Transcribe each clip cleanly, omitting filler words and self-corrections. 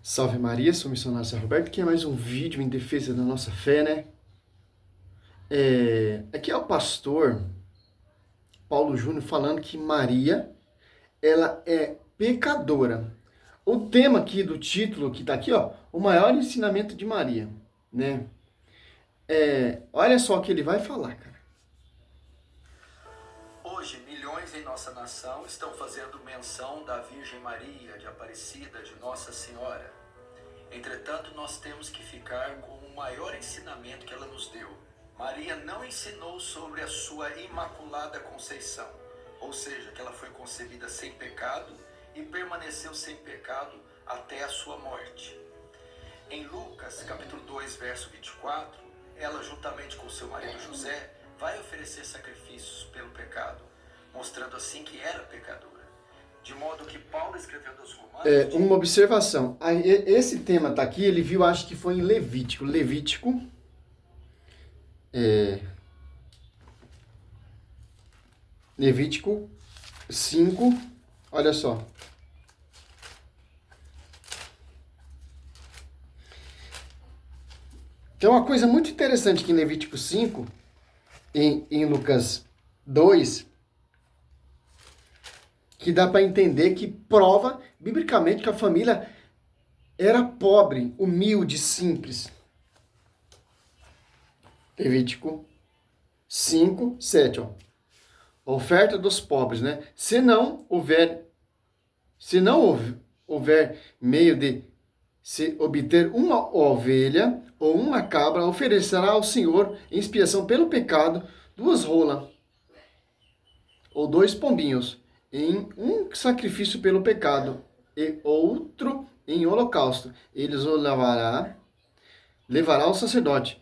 Salve Maria, sou o missionário São Roberto, que é mais um vídeo em defesa da nossa fé, né? Aqui é o pastor Paulo Júnior falando que Maria, ela é pecadora. O tema aqui do título que tá aqui, ó, o maior ensinamento de Maria, né? Olha só o que ele vai falar, cara. Hoje, milhões em nossa nação estão fazendo menção da Virgem Maria, de Aparecida, de Nossa Senhora. Entretanto, nós temos que ficar com o maior ensinamento que ela nos deu. Maria não ensinou sobre a sua Imaculada Conceição, ou seja, que ela foi concebida sem pecado e permaneceu sem pecado até a sua morte. Em Lucas, capítulo 2, verso 24, ela, juntamente com seu marido José, vai oferecer sacrifícios pelo pecado, mostrando assim que era pecadora. De modo que Paulo escreveu aos Romanos... Uma observação. Esse tema tá aqui, ele viu, acho que foi em Levítico. Levítico 5, olha só. Tem uma coisa muito interessante aqui em Levítico 5, em Lucas 2, que dá para entender que prova, biblicamente, que a família era pobre, humilde, simples. Levítico 5, 7, ó. Oferta dos pobres, né? Se não houver meio de se obter uma ovelha ou uma cabra, oferecerá ao Senhor em expiação pelo pecado 2 rolas ou 2 pombinhos, em um sacrifício pelo pecado e outro em holocausto. Eles o levará ao sacerdote,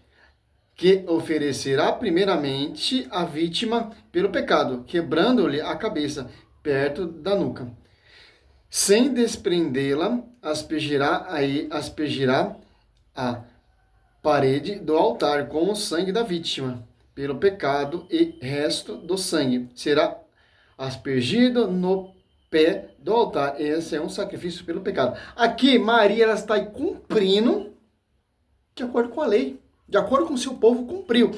que oferecerá primeiramente a vítima pelo pecado, quebrando-lhe a cabeça perto da nuca. Sem desprendê-la, aspergirá a parede do altar com o sangue da vítima, pelo pecado, e resto do sangue será aspergido no pé do altar. Esse é um sacrifício pelo pecado. Aqui, Maria, ela está cumprindo de acordo com a lei, de acordo com o seu povo cumpriu.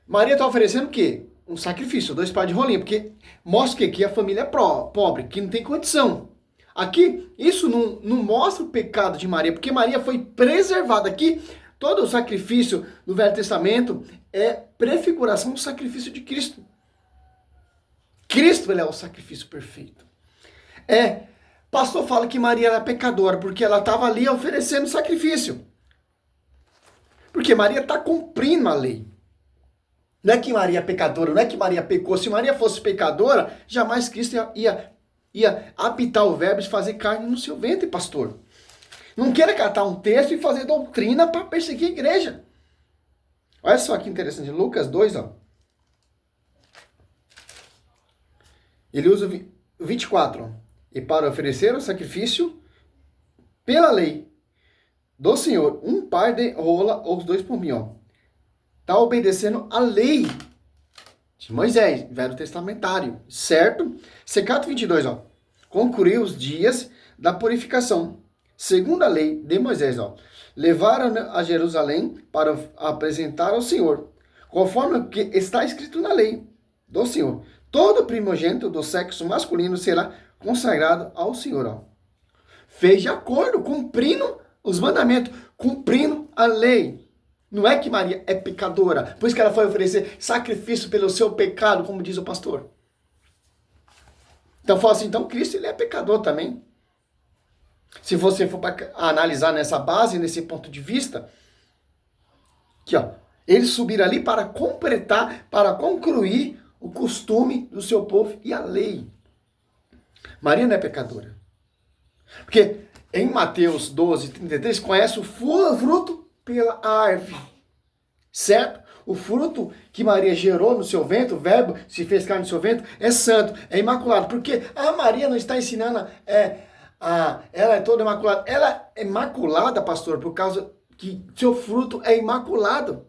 Maria está oferecendo o quê? Um sacrifício, 2 pares de rolinha, porque mostra que a família é pobre, que não tem condição. Aqui, isso não mostra o pecado de Maria, porque Maria foi preservada. Aqui, todo o sacrifício do Velho Testamento é prefiguração do sacrifício de Cristo. Cristo, ele é o sacrifício perfeito. Pastor fala que Maria era pecadora, porque ela estava ali oferecendo sacrifício. Porque Maria está cumprindo a lei. Não é que Maria é pecadora, não é que Maria pecou. Se Maria fosse pecadora, jamais Cristo ia habitar o verbo e fazer carne no seu ventre, pastor. Não queira catar um texto e fazer doutrina para perseguir a igreja. Olha só que interessante. Lucas 2, ó. Ele usa o 24, ó. E para oferecer o sacrifício pela lei do Senhor, 1 par de rola ou os 2 pombinhos, ó. Está obedecendo a lei de Moisés, Velho Testamentário, certo? Secato 22, ó. Concluiu os dias da purificação, segundo a lei de Moisés, ó. Levaram a Jerusalém para apresentar ao Senhor, conforme o que está escrito na lei do Senhor. Todo primogênito do sexo masculino será consagrado ao Senhor, ó. Fez de acordo, cumprindo os mandamentos, cumprindo a lei. Não é que Maria é pecadora, por isso que ela foi oferecer sacrifício pelo seu pecado, como diz o pastor. Então fala assim, então Cristo, ele é pecador também. Se você for para analisar nessa base, nesse ponto de vista, aqui ó, eles subiram ali para completar, para concluir o costume do seu povo e a lei. Maria não é pecadora. Porque em Mateus 12, 33, conhece o fruto pela árvore, certo? O fruto que Maria gerou no seu ventre, o verbo se fez carne no seu ventre, é santo, é imaculado. Porque a Maria não está ensinando, ela é toda imaculada. Ela é imaculada, pastor, por causa que seu fruto é imaculado.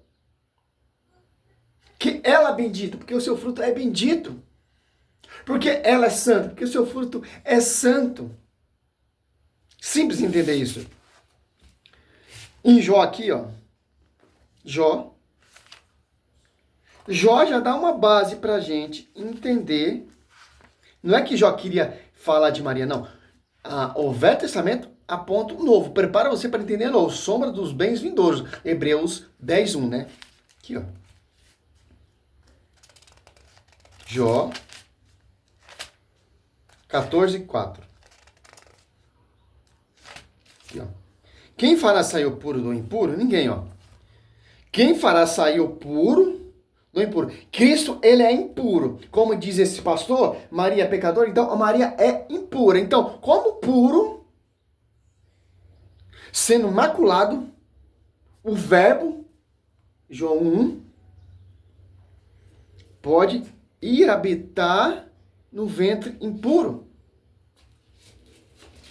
Que ela é bendita, porque o seu fruto é bendito. Porque ela é santa, porque o seu fruto é santo. Simples entender isso. Em Jó aqui, ó. Jó já dá uma base pra gente entender. Não é que Jó queria falar de Maria, não. O Velho Testamento aponta o novo. Prepara você para entender o sombra dos bens vindouros. Hebreus 10:1, né? Aqui, ó. Jó 14:4. Aqui, ó. Quem fará sair o puro do impuro? Ninguém, ó. Quem fará sair o puro do impuro? Cristo, ele é impuro. Como diz esse pastor, Maria é pecadora, então a Maria é impura. Então, como puro, sendo maculado, o verbo, João 1, pode ir habitar no ventre impuro.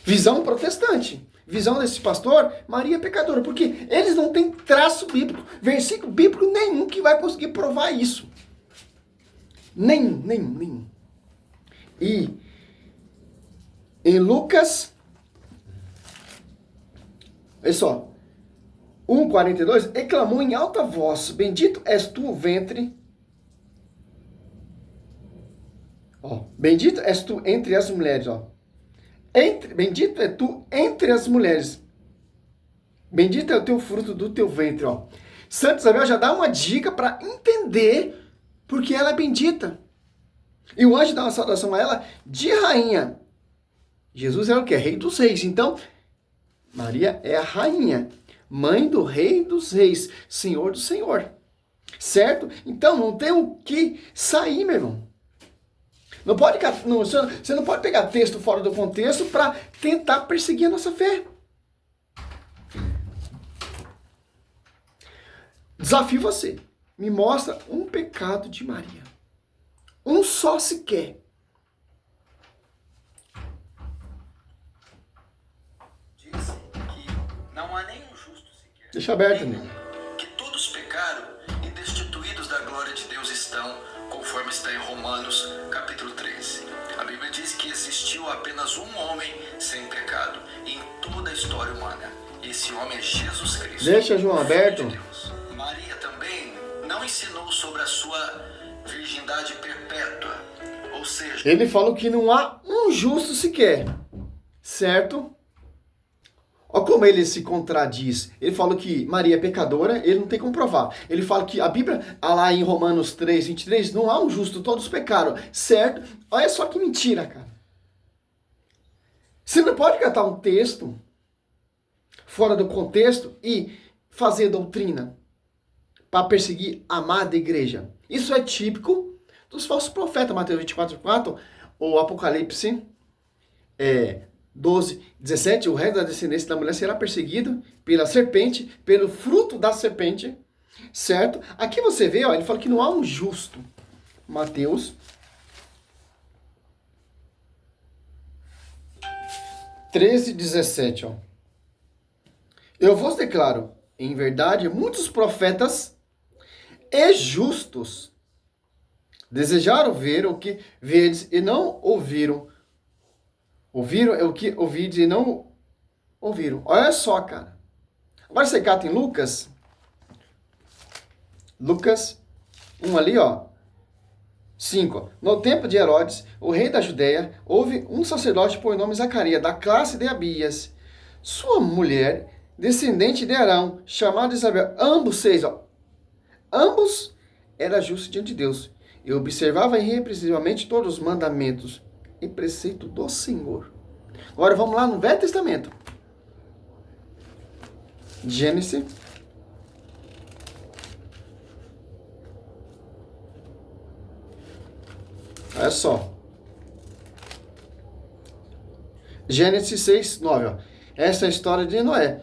Visão protestante. Visão desse pastor, Maria é pecadora. Porque eles não têm traço bíblico, versículo bíblico nenhum que vai conseguir provar isso. Nenhum. E em Lucas, olha só, 1:42, exclamou em alta voz, bendito és tu o ventre, ó, bendito és tu entre as mulheres, ó. Bendito é tu entre as mulheres. Bendito é o teu fruto do teu ventre, ó. Santa Isabel já dá uma dica para entender porque ela é bendita. E o anjo dá uma saudação a ela de rainha. Jesus é o quê? Rei dos reis. Então, Maria é a rainha, mãe do rei dos reis, senhor do senhor. Certo? Então, não tem o que sair, meu irmão. Você não pode pegar texto fora do contexto para tentar perseguir a nossa fé. Desafio você. Me mostra um pecado de Maria. Um só sequer. Diz que não há nenhum justo sequer. Deixa aberto, amigo. Que todos pecaram e destituídos da glória de Deus estão, conforme está em Romanos, capítulo 13. A Bíblia diz que existiu apenas um homem sem pecado em toda a história humana. Esse homem é Jesus Cristo. Deixa João aberto. De Deus. Maria também não ensinou sobre a sua virgindade perpétua. Ou seja, Ele falou que não há um justo sequer. Certo? Olha como ele se contradiz. Ele falou que Maria é pecadora, ele não tem como provar. Ele fala que a Bíblia, lá em Romanos 3:23, não há um justo, todos pecaram. Certo? Olha só que mentira, cara. Você não pode catar um texto fora do contexto e fazer doutrina para perseguir a amada igreja. Isso é típico dos falsos profetas. Mateus 24:4, ou Apocalipse 12:17, o resto da descendência da mulher será perseguido pela serpente, pelo fruto da serpente, certo? Aqui você vê, ó, ele fala que não há um justo. Mateus 13:17, ó. Eu vos declaro, em verdade, muitos profetas e justos desejaram ver o que vedes e não ouviram. Ouviram o que ouvides e não ouviram. Olha só, cara. Agora você cata em Lucas 1 ali, ó. 5. No tempo de Herodes, o rei da Judéia, houve um sacerdote por nome Zacarias, da classe de Abias. Sua mulher, descendente de Arão, chamada Isabel. Ambos seis, ó. Ambos eram justos diante de Deus. E observava irrepreensivamente todos os mandamentos e preceito do Senhor. Agora vamos lá no Velho Testamento. Gênesis. Olha só. Gênesis 6:9. Ó. Essa é a história de Noé.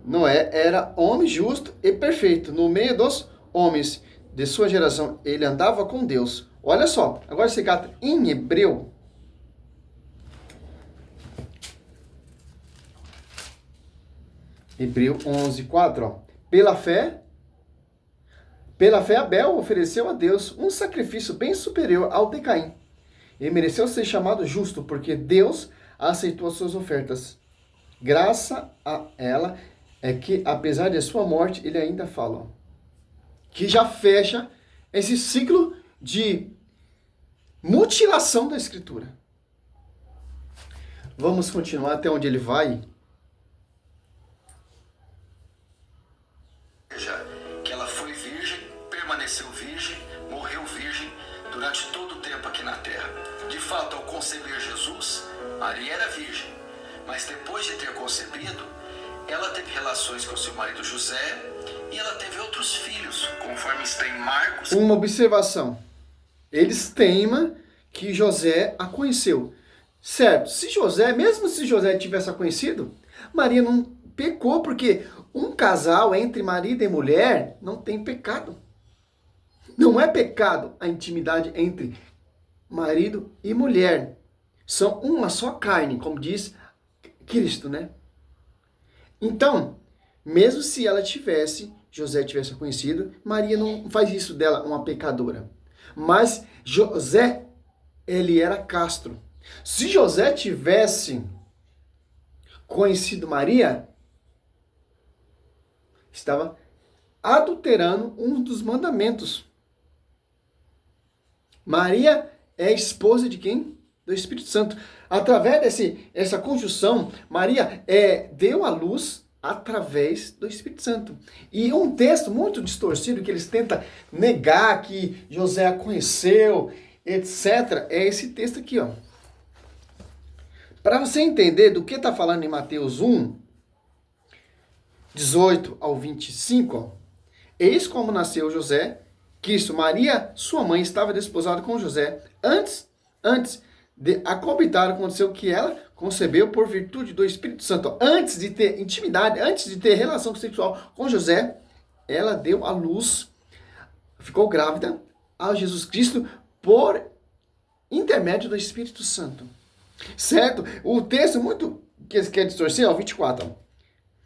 Noé era homem justo e perfeito. No meio dos homens de sua geração, ele andava com Deus. Olha só. Agora você cata em Hebreu. Hebreu 11:4. Ó. Pela fé, Abel ofereceu a Deus um sacrifício bem superior ao de Caim. E mereceu ser chamado justo, porque Deus aceitou as suas ofertas. Graças a ela é que, apesar de sua morte, ele ainda fala, ó, que já fecha esse ciclo de mutilação da Escritura. Vamos continuar até onde ele vai. Que ela foi virgem, permaneceu virgem, morreu virgem durante todo o tempo aqui na terra. De fato, ao conceber Jesus, Maria era virgem, mas depois de ter concebido, ela teve relações com seu marido José e ela teve outros filhos, conforme está em Marcos. Uma observação. Eles teimam que José a conheceu. Certo, mesmo se José tivesse a conhecido, Maria não pecou, porque um casal entre marido e mulher não tem pecado. Não é pecado a intimidade entre marido e mulher. São uma só carne, como diz Cristo, né? Então, mesmo se José tivesse conhecido, Maria não faz isso dela uma pecadora. Mas José, ele era castro. Se José tivesse conhecido Maria, estava adulterando um dos mandamentos. Maria é esposa de quem? Do Espírito Santo. Através dessa conjunção, Maria deu à luz através do Espírito Santo. E um texto muito distorcido que eles tentam negar que José a conheceu, etc., é esse texto aqui, ó. Para você entender do que está falando em Mateus 1, 18 ao 25, ó. Eis como nasceu José, Cristo. Maria, sua mãe, estava desposada com José. Antes de a coabitar, aconteceu que ela concebeu por virtude do Espírito Santo. Antes de ter intimidade, antes de ter relação sexual com José, ela deu à luz, ficou grávida a Jesus Cristo por intermédio do Espírito Santo. Certo? O texto muito que quer distorcer, ó, 24. Ó.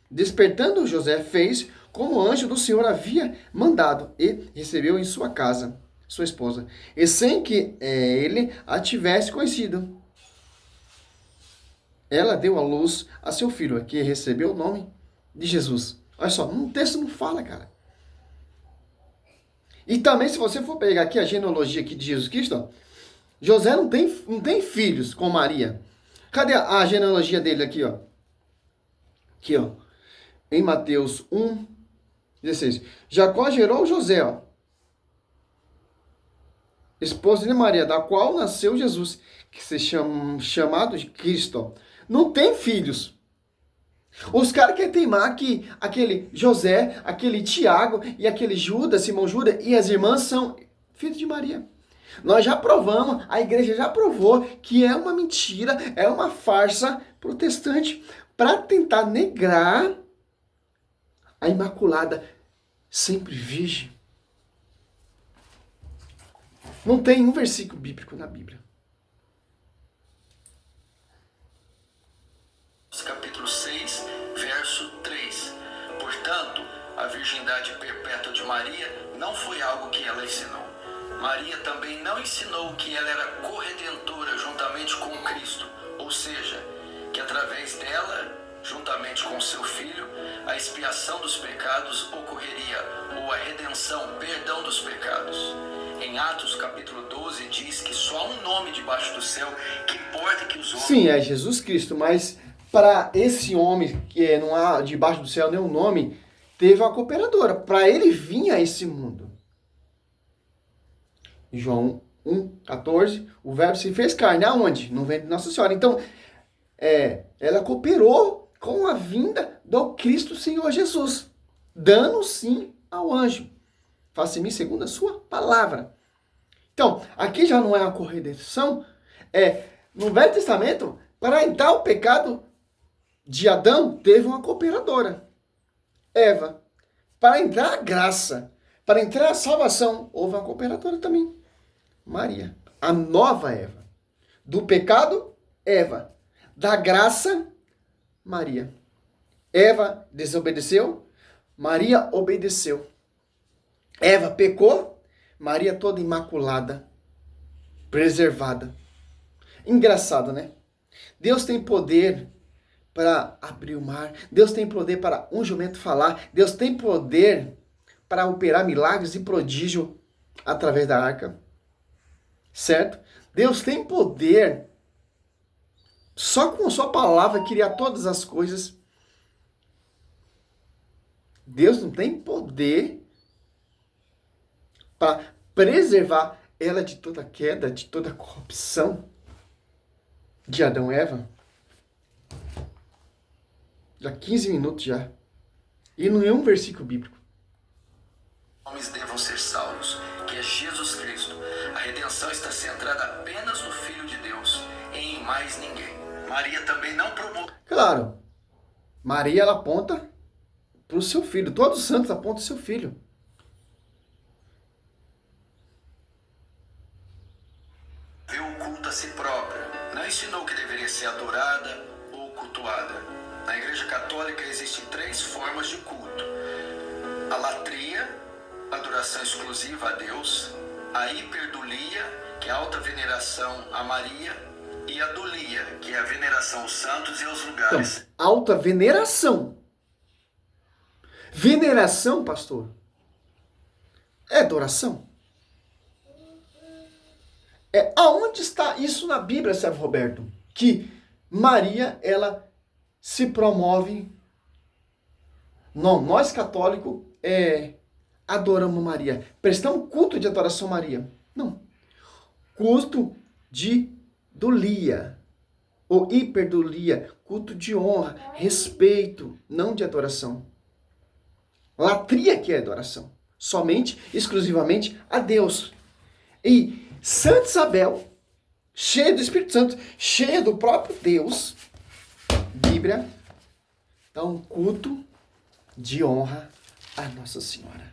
Despertando José fez como o anjo do Senhor havia mandado e recebeu em sua casa sua esposa, e sem que ele a tivesse conhecido. Ela deu à luz a seu filho, que recebeu o nome de Jesus. Olha só, o texto não fala, cara. E também, se você for pegar aqui a genealogia aqui de Jesus Cristo, ó, José não tem filhos com Maria. Cadê a genealogia dele aqui, ó? Aqui, ó. Em Mateus 1, 16. Jacó gerou José, ó, esposa de Maria, da qual nasceu Jesus, que se chama chamado de Cristo. Não tem filhos. Os caras querem teimar que aquele José, aquele Tiago e aquele Judas, Simão Judas e as irmãs são filhos de Maria. Nós já provamos, a igreja já provou que é uma mentira, é uma farsa protestante para tentar negar a Imaculada sempre virgem. Não tem um versículo bíblico na Bíblia. Capítulo 6, verso 3. Portanto, a virgindade perpétua de Maria não foi algo que ela ensinou. Maria também não ensinou que ela era corredentora juntamente com Cristo, ou seja, que através dela, juntamente com seu filho, a expiação dos pecados ocorreria, ou a redenção, perdão dos pecados. Em Atos capítulo 12 diz que só há um nome debaixo do céu que importa que os homens... Sim, é Jesus Cristo, mas para esse homem que não há debaixo do céu nenhum nome, teve uma cooperadora. Para ele vir a esse mundo. Em João 1,14, o verbo se fez carne. Aonde? No ventre de Nossa Senhora. Então, ela cooperou com a vinda do Cristo Senhor Jesus, dando sim ao anjo. Faça em mim segundo a sua palavra. Então, aqui já não é uma corredenção. No Velho Testamento, para entrar o pecado de Adão, teve uma cooperadora, Eva. Para entrar a graça, para entrar a salvação, houve uma cooperadora também, Maria. A nova Eva. Do pecado, Eva. Da graça, Maria. Eva desobedeceu, Maria obedeceu. Eva pecou, Maria toda imaculada, preservada. Engraçado, né? Deus tem poder para abrir o mar. Deus tem poder para um jumento falar. Deus tem poder para operar milagres e prodígio através da arca. Certo? Deus tem poder, só com a sua palavra, criar todas as coisas. Deus não tem poder para preservar ela de toda queda, de toda corrupção de Adão e Eva. Já 15 minutos já. E não é um versículo bíblico. Homens devam ser salvos, que é Jesus Cristo. A redenção está centrada apenas no Filho de Deus, e em mais ninguém. Maria também não promove. Claro, Maria ela aponta para o seu filho. Todos os santos apontam o seu filho. Vê o culto a si própria. Não ensinou que deveria ser adorada ou cultuada. Na Igreja Católica existem 3 formas de culto: a latria, adoração exclusiva a Deus; a hiperdulia, que é a alta veneração a Maria; e a dulia, que é a veneração aos santos e aos lugares. Então, alta veneração. Veneração, pastor, é adoração. Aonde está isso na Bíblia, Sérgio Roberto? Que Maria, ela se promove. Não, nós católicos adoramos Maria. Prestamos culto de adoração a Maria. Não. Culto de dulia. Ou hiperdulia. Culto de honra, respeito, não de adoração. Latria que é adoração. Somente, exclusivamente a Deus. E Santa Isabel, cheia do Espírito Santo, cheia do próprio Deus, Bíblia, dá um culto de honra a Nossa Senhora.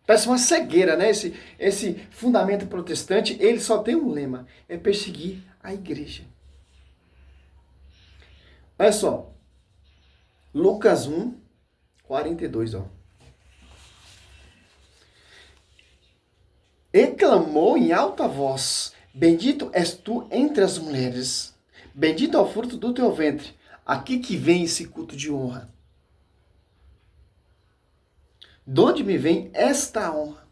Parece uma cegueira, né? Esse fundamento protestante, ele só tem um lema, é perseguir a igreja. Olha só, Lucas 1, 42, ó. E clamou em alta voz: bendito és tu entre as mulheres, bendito é o fruto do teu ventre. Aqui que vem esse culto de honra. De onde me vem esta honra?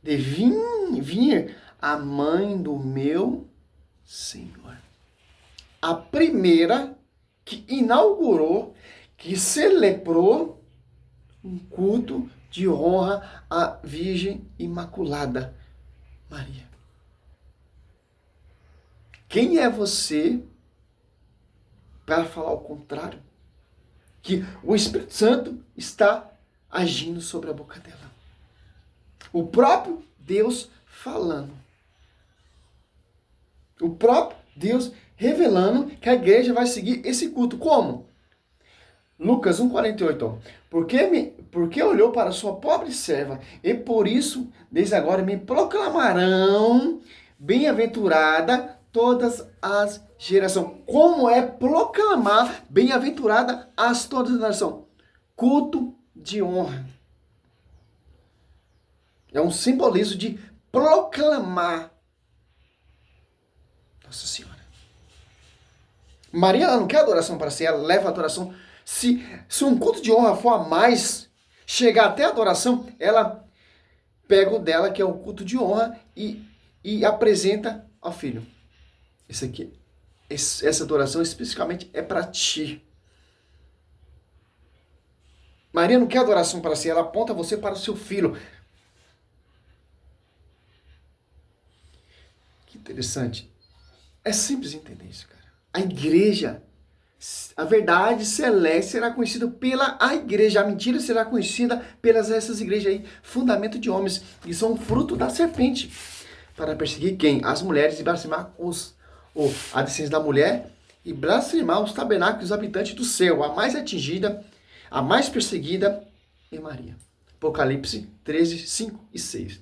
De vir a mãe do meu Senhor. A primeira que inaugurou, que celebrou um culto de honra à Virgem Imaculada Maria. Quem é você para falar o contrário? Que o Espírito Santo está agindo sobre a boca dela. O próprio Deus falando. O próprio Deus revelando que a igreja vai seguir esse culto. Como? Lucas 1,48. Porque olhou para sua pobre serva, e por isso, desde agora, me proclamarão bem-aventurada todas as gerações. Como é proclamar bem-aventurada as todas as gerações? Culto de honra. É um simbolismo de proclamar Nossa Senhora. Maria, ela não quer adoração para si, ela leva a adoração. Se um culto de honra for a mais, chegar até a adoração, ela pega o dela, que é o culto de honra, e apresenta ao filho. Essa adoração especificamente é para ti. Maria não quer adoração para si, ela aponta você para o seu filho. Que interessante. É simples entender isso, cara. A igreja, a verdade celeste será conhecida pela a igreja. A mentira será conhecida pelas essas igrejas aí, fundamento de homens, que são fruto da serpente. Para perseguir quem? As mulheres, e blasfemar a descendência da mulher, e blasfemar os tabernáculos, os habitantes do céu. A mais atingida, a mais perseguida é Maria. Apocalipse 13, 5 e 6.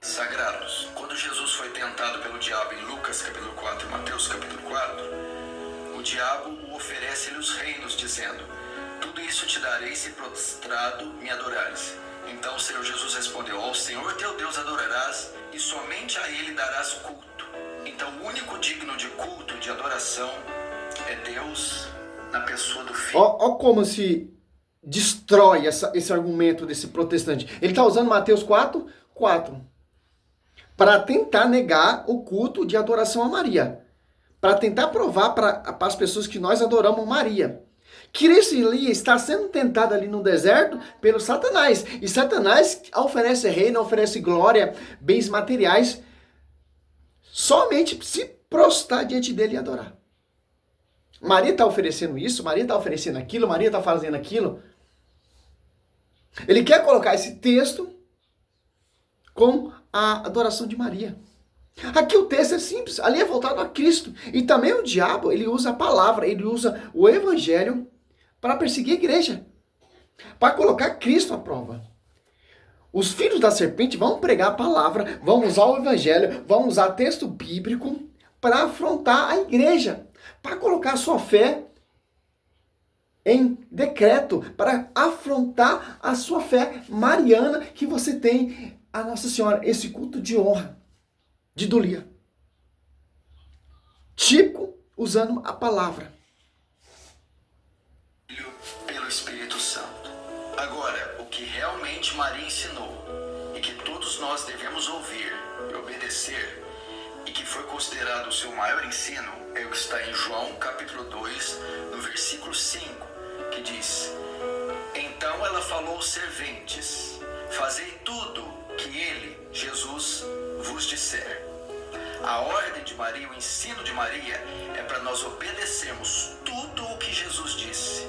Sagrados. Quando Jesus foi tentado pelo diabo em Lucas capítulo 4 e Mateus capítulo 4, o diabo oferece-lhe os reinos, dizendo: tudo isso te darei se prostrado me adorares. Então o Senhor Jesus respondeu: ao Senhor teu Deus adorarás, e somente a ele darás culto. Então, o único digno de culto, de adoração, é Deus na pessoa do Filho. Ó como se destrói esse argumento desse protestante. Ele está usando Mateus 4:4 para tentar negar o culto de adoração a Maria. Para tentar provar para as pessoas que nós adoramos Maria. Cristo está sendo tentado ali no deserto pelo Satanás. E Satanás oferece reino, oferece glória, bens materiais, somente se prostrar diante dele e adorar. Maria está oferecendo isso, Maria está oferecendo aquilo, Maria está fazendo aquilo. Ele quer colocar esse texto com a adoração de Maria. Aqui o texto é simples, ali é voltado a Cristo. E também o diabo, ele usa a palavra, ele usa o evangelho para perseguir a igreja. Para colocar Cristo à prova. Os filhos da serpente vão pregar a palavra, vão usar o evangelho, vão usar texto bíblico para afrontar a igreja. Para colocar a sua fé em decreto, para afrontar a sua fé mariana que você tem a Nossa Senhora, esse culto de honra, de idolia. Típico usando a palavra. Pelo Espírito Santo. Agora, o que realmente Maria ensinou e que todos nós devemos ouvir e obedecer e que foi considerado o seu maior ensino é o que está em João capítulo 2, no versículo 5, que diz: Então ela falou aos serventes, fazei tudo que ele, Jesus, vos disser. A ordem de Maria, o ensino de Maria é para nós obedecermos tudo o que Jesus disse.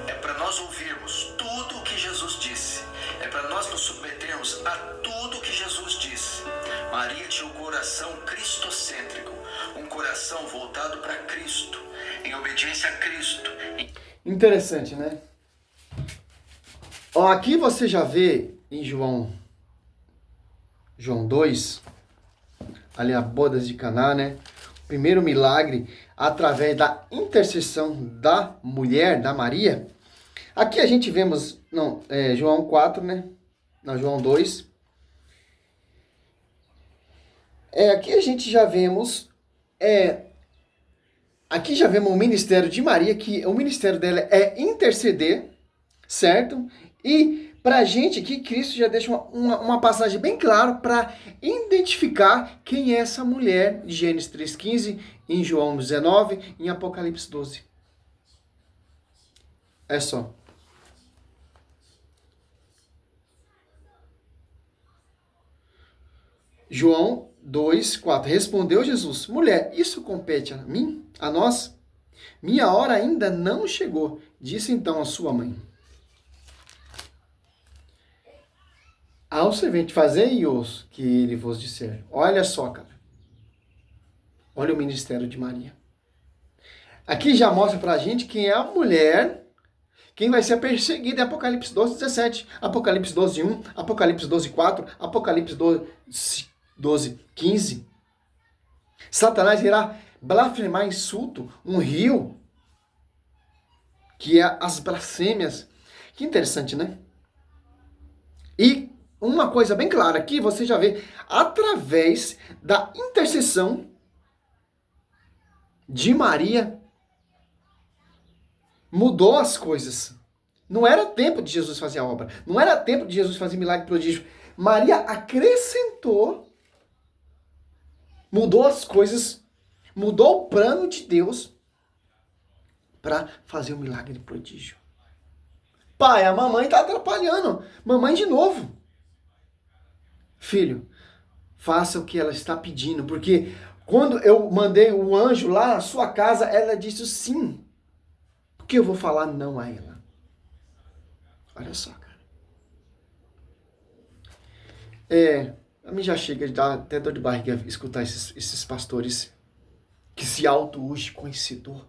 É para nós ouvirmos tudo o que Jesus disse. É para nós nos submetermos a tudo o que Jesus disse. Maria tinha um coração cristocêntrico, um coração voltado para Cristo, em obediência a Cristo. Interessante, né? Ó, aqui você já vê em João 2, ali a bodas de Caná, né? O primeiro milagre através da intercessão da mulher, da Maria. Aqui a gente vemos, João 4, né? Não, João 2. Aqui a gente já vemos, aqui já vemos o ministério de Maria, que o ministério dela é interceder, certo? E pra gente aqui, Cristo já deixa uma passagem bem clara para identificar quem é essa mulher, de Gênesis 3,15, em João 19, em Apocalipse 12. É só. João 2:4. Respondeu Jesus: Mulher, isso compete a mim, a nós? Minha hora ainda não chegou. Disse então a sua mãe: Ao servente, fazei-os que ele vos disser. Olha só, cara. Olha o ministério de Maria. Aqui já mostra pra gente quem é a mulher, quem vai ser perseguida em Apocalipse 12:17, Apocalipse 12:1, Apocalipse 12:4, Apocalipse 12:15. Satanás irá blasfemar insulto, um rio, que é as blasfêmias. Que interessante, né? E uma coisa bem clara aqui, você já vê, através da intercessão de Maria, mudou as coisas. Não era tempo de Jesus fazer a obra. Não era tempo de Jesus fazer milagre e prodígio. Maria acrescentou, mudou as coisas, mudou o plano de Deus para fazer o milagre e prodígio. Pai, a mamãe está atrapalhando. Mamãe de novo. Filho, faça o que ela está pedindo, porque quando eu mandei o anjo lá na sua casa, ela disse sim. Por que eu vou falar não a ela? Olha só, cara. A mim já chega de dar até dor de barriga escutar esses pastores que se auto-ugem conhecedor,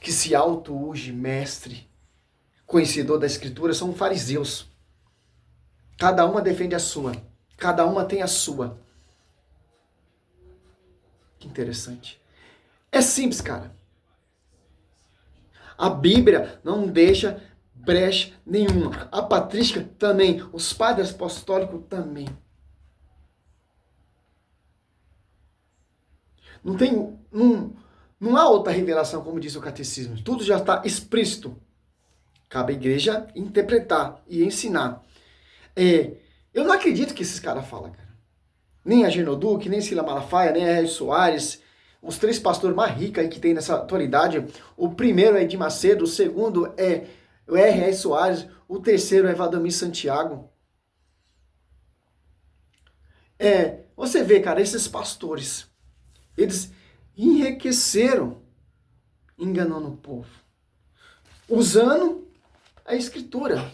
que se auto-ugem mestre, conhecedor da escritura, são fariseus. Cada uma defende a sua. Cada uma tem a sua. Que interessante. É simples, cara. A Bíblia não deixa brecha nenhuma. A patrística também. Os padres apostólicos também. Não tem, não há outra revelação, como diz o catecismo. Tudo já está explícito. Cabe à igreja interpretar e ensinar. Eu não acredito que esses caras falam, cara. Nem a Genoduque, nem Sila Malafaia, nem a R. Soares, os 3 pastores mais ricos aí que tem nessa atualidade. O primeiro é Edir Macedo, o segundo é o R. Soares, o terceiro é Valdemir Santiago. Você vê, cara, esses pastores, eles enriqueceram enganando o povo, usando a escritura.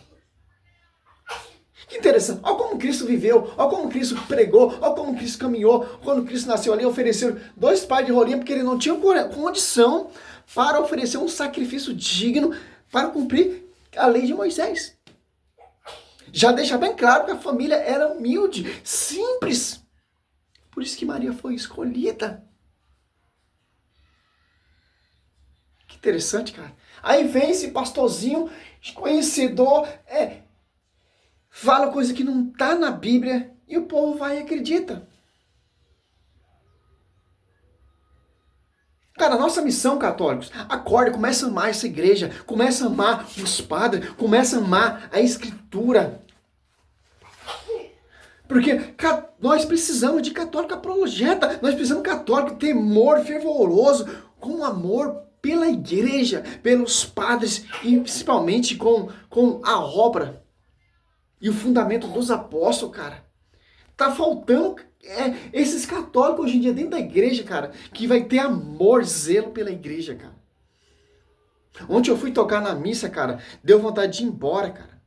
Que interessante, olha como Cristo viveu, olha como Cristo pregou, olha como Cristo caminhou. Quando Cristo nasceu ali, ofereceram 2 pares de rolinha, porque ele não tinha condição para oferecer um sacrifício digno para cumprir a lei de Moisés. Já deixa bem claro que a família era humilde, simples. Por isso que Maria foi escolhida. Que interessante, cara. Aí vem esse pastorzinho, conhecedor, fala coisa que não está na Bíblia e o povo vai e acredita. Cara, a nossa missão, católicos, acorda, começa a amar essa igreja, começa a amar os padres, começa a amar a escritura. Porque nós precisamos de católico apologeta, nós precisamos de católico temor fervoroso, com amor pela igreja, pelos padres e principalmente com a obra e o fundamento dos apóstolos, cara. Tá faltando esses católicos hoje em dia dentro da igreja, cara, que vai ter amor, zelo pela igreja, cara. Ontem eu fui tocar na missa, cara, deu vontade de ir embora, cara.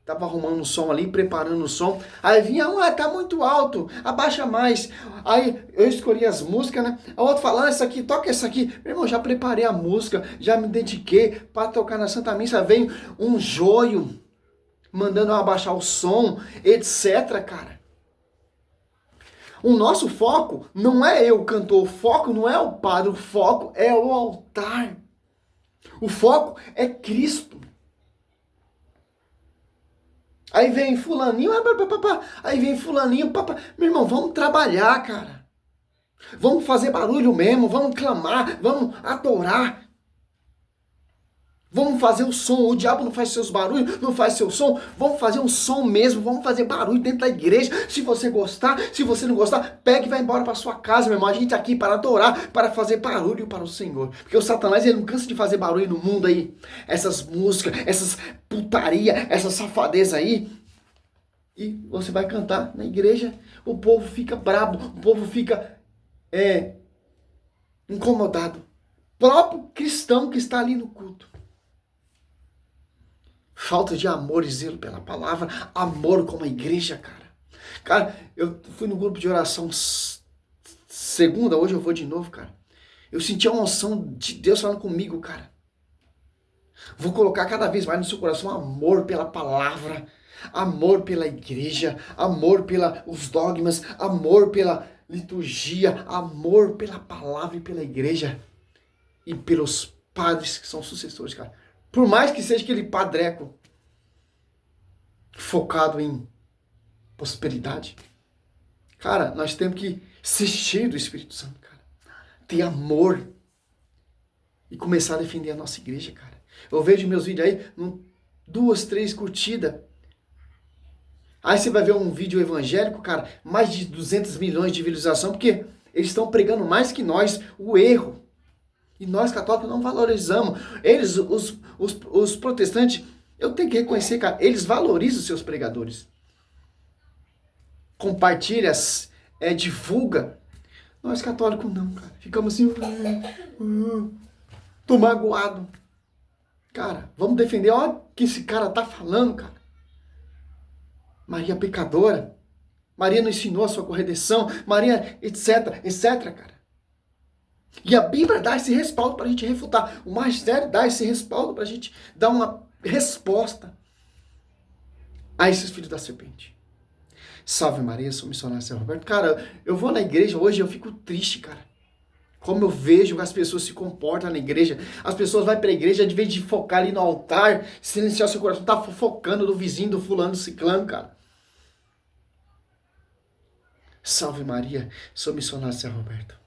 Tava arrumando o som ali, preparando o som. Aí vinha, tá muito alto, abaixa mais. Aí eu escolhi as músicas, né? A outra falando, essa aqui, toca essa aqui. Meu irmão, já preparei a música, já me dediquei para tocar na Santa Missa. Vem um joio, mandando eu abaixar o som, etc, cara. O nosso foco não é eu, cantor. O foco não é o padre, o foco é o altar. O foco é Cristo. Aí vem fulaninho, aí vem fulaninho, meu irmão, vamos trabalhar, cara. Vamos fazer barulho mesmo, vamos clamar, vamos adorar. Vamos fazer o som, o diabo não faz seus barulhos, não faz seu som, vamos fazer um som mesmo, vamos fazer barulho dentro da igreja. Se você gostar, se você não gostar, pega e vai embora para sua casa, meu irmão. A gente tá aqui para adorar, para fazer barulho para o Senhor. Porque o Satanás, ele não cansa de fazer barulho no mundo aí. Essas músicas, essas putaria, essa safadeza aí. E você vai cantar na igreja, o povo fica brabo, o povo fica incomodado. Próprio cristão que está ali no culto. Falta de amor e zelo pela palavra, amor como a igreja, cara. Cara, eu fui no grupo de oração segunda, hoje eu vou de novo, cara. Eu senti a unção de Deus falando comigo, cara. Vou colocar cada vez mais no seu coração amor pela palavra, amor pela igreja, amor pelos dogmas, amor pela liturgia, amor pela palavra e pela igreja e pelos padres que são sucessores, cara. Por mais que seja aquele padreco focado em prosperidade. Cara, nós temos que ser cheios do Espírito Santo, cara. Ter amor. E começar a defender a nossa igreja, cara. Eu vejo meus vídeos aí, 2, 3 curtidas. Aí você vai ver um vídeo evangélico, cara, mais de 200 milhões de visualização, porque eles estão pregando mais que nós o erro. E nós, católicos, não valorizamos. Eles, os protestantes, eu tenho que reconhecer, cara, eles valorizam os seus pregadores. Compartilha, divulga. Nós, católicos, não, cara. Ficamos assim, tô magoado. Cara, vamos defender, olha o que esse cara tá falando, cara. Maria pecadora. Maria não ensinou a sua correção. Maria, etc, cara. E a Bíblia dá esse respaldo para a gente refutar. O magistério dá esse respaldo para a gente dar uma resposta a esses filhos da serpente. Salve Maria, sou missionário São Roberto. Cara, eu vou na igreja hoje e eu fico triste, cara. Como eu vejo que as pessoas se comportam na igreja. As pessoas vão para a igreja, de vez de focar ali no altar, silenciar seu coração, tá focando no vizinho, do fulano, do ciclano, cara. Salve Maria, sou missionário São Roberto.